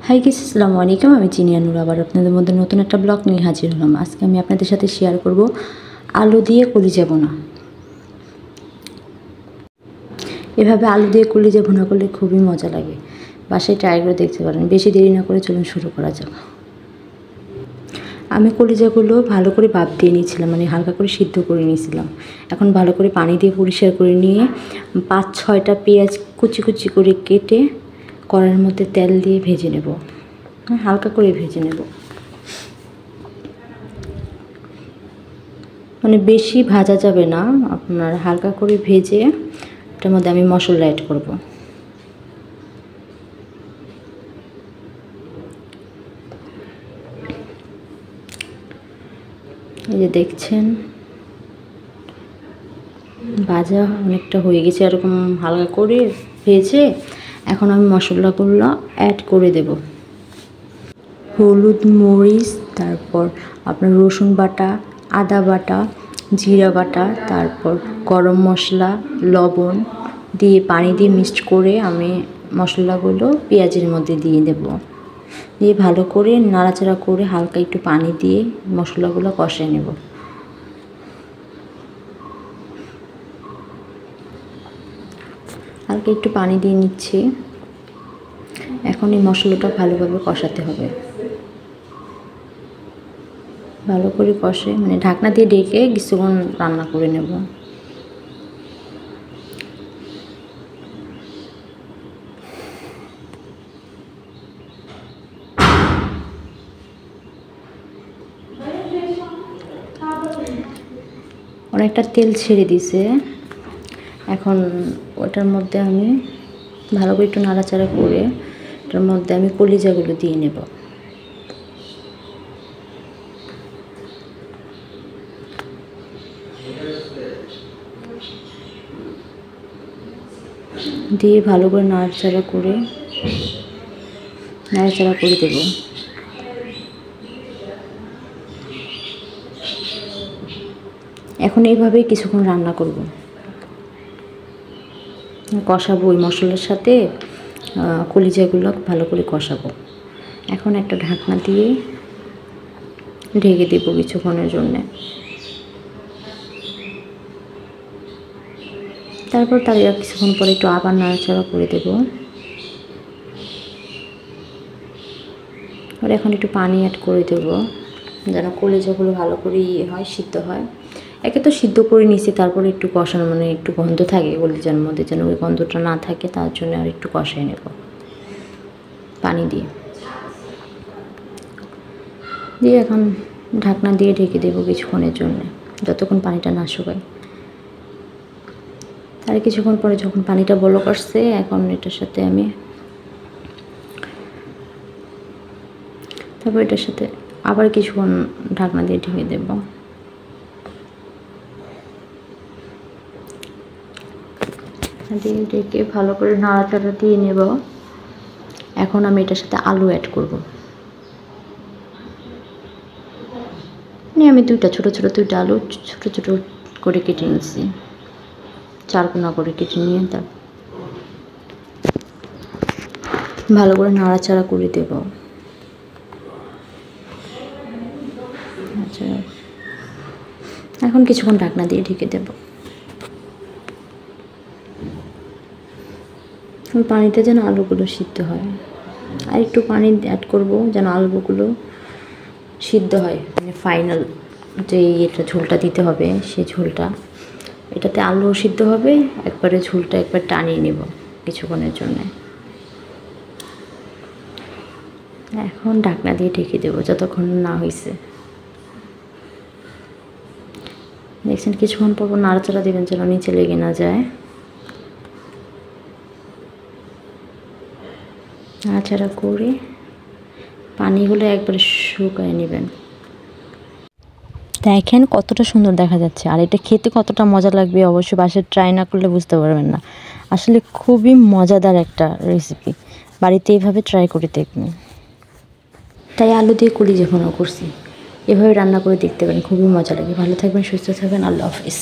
Hi guys, আসসালামু আলাইকুম। আমি চিনিয়া নূর আবার আপনাদের মধ্যে নতুন একটা ব্লগ নিয়ে হাজির হলাম। আজকে আমি আপনাদের সাথে শেয়ার করব আলু দিয়ে কলিজা ভুনা। এভাবে আলু দিয়ে কলিজা ভুনা করলে খুবই মজা লাগে। বাসায় ট্রাই করে দেখতে পারেন। বেশি দেরি না করে চলুন শুরু করা যাক। আমি কলিজাগুলো ভালো করে ভাপ দিয়ে নিয়েছিলাম, মানে হালকা করে সিদ্ধ করে নিয়েছিলাম। এখন ভালো করে পানি দিয়ে পরিষ্কার করে নিয়ে 5-6টা পেঁয়াজ কুচি কুচি করে কেটে কড়াইয়ের মধ্যে তেল দিয়ে ভেজে নেব। হালকা করে ভেজে নেব, মানে বেশি ভাজা যাবে না, আপনার হালকা করে ভেজে এটার মধ্যে আমি মশলা অ্যাড করব। এই যে দেখছেন ভাজা অনেকটা হয়ে গেছে, এরকম হালকা করে ভেজে এখন আমি মশলাগুলো অ্যাড করে দেব। হলুদ, মরিচ, তারপর আপনার রসুন বাটা, আদা বাটা, জিরা বাটা, তারপর গরম মশলা, লবণ দিয়ে পানি দিয়ে মিক্সড করে আমি মশলাগুলো পেঁয়াজের মধ্যে দিয়ে দেব। দিয়ে ভালো করে নাড়াচাড়া করে হালকা একটু পানি দিয়ে মশলাগুলো কষিয়ে নেব। হালকা একটু পানি দিয়ে নিচ্ছি। এখন এই মশলাটা ভালোভাবে কষাতে হবে। ভালো করে কষে, মানে ঢাকনা দিয়ে ঢেকে কিছুক্ষণ রান্না করে নেব। অনেকটা তেল ছেড়ে দিছে। এখন ওটার মধ্যে আমি ভালো করে একটু নাড়াচাড়া করে ওটার মধ্যে আমি কলিজাগুলো দিয়ে নেব। দিয়ে ভালো করে নাড়াচাড়া করে দেব। এখন এইভাবেই কিছুক্ষণ রান্না করব, কষাবো ওই মশলার সাথে কলিজাগুলো ভালো করে কষাবো। এখন একটা ঢাকনা দিয়ে ঢেকে দেবো কিছুক্ষণের জন্যে। তারপর তার কিছুক্ষণ পরে একটু আবার নাড়াচাড়া করে দেব। আর এখন একটু পানি অ্যাড করে দেব যেন কলিজাগুলো ভালো করে হয়, সিদ্ধ হয়। একে তো সিদ্ধ করে নিয়েছি, তারপরে একটু কষানো, মানে একটু গন্ধ থাকে কলিজার মধ্যে, যেন ওই গন্ধটা না থাকে, তার জন্য আর একটু কষাই নেব পানি দিয়ে। এখন ঢাকনা দিয়ে ঢেকে দেবো কিছুক্ষণের জন্য, যতক্ষণ পানিটা না শুকায়। তার কিছুক্ষণ পরে যখন পানিটা বলক আসছে, এখন এটার সাথে আমি তারপর এটার সাথে আবার কিছুক্ষণ ঢাকনা দিয়ে ঢেকে দেব। দিয়ে ঢেকে ভালো করে নাড়াচাড়া দিয়ে নেব। এখন আমি এটার সাথে আলু অ্যাড করব। আমি দুইটা দুইটা আলু ছোটো ছোটো করে কেটে নিয়েছি, 4 কোনা করে কেটে নিয়ে তার ভালো করে নাড়াচাড়া করে দেব। আচ্ছা, এখন কিছুক্ষণ ঢাকনা দিয়ে ঢেকে দেব। ওই পানিতে যেন আলুগুলো সিদ্ধ হয়, আর একটু পানি অ্যাড করব যেন আলুগুলো সিদ্ধ হয়, মানে ফাইনাল যে এটা ঝোলটা দিতে হবে, সেই ঝোলটা এটাতে আলু সিদ্ধ হবে, একবারে ঝোলটা একবার টানিয়ে নেব কিছুক্ষণের জন্য। এখন ঢাকনা দিয়ে ঢেকে দেবো যতক্ষণ না হয়েছে। দেখছেন কিছুক্ষণ পর নাড়াচাড়া দেবেন যেন নিচে লেগে না যায়। নাড়াচাড়া করে পানিগুলো একবারে শুকায় নেবেন। দেখেন কতটা সুন্দর দেখা যাচ্ছে, আর এটা খেতে কতটা মজা লাগবে অবশ্যই বাসায় ট্রাই না করলে বুঝতে পারবেন না। আসলে খুবই মজাদার একটা রেসিপি, বাড়িতে এইভাবে ট্রাই করে দেখবেন। তাই আলু দিয়ে কলিজা ভুনা করছি, এভাবে রান্না করে দেখতে পারেন, খুবই মজা লাগে। ভালো থাকবেন, সুস্থ থাকবেন, আল্লাহ হাফিজ।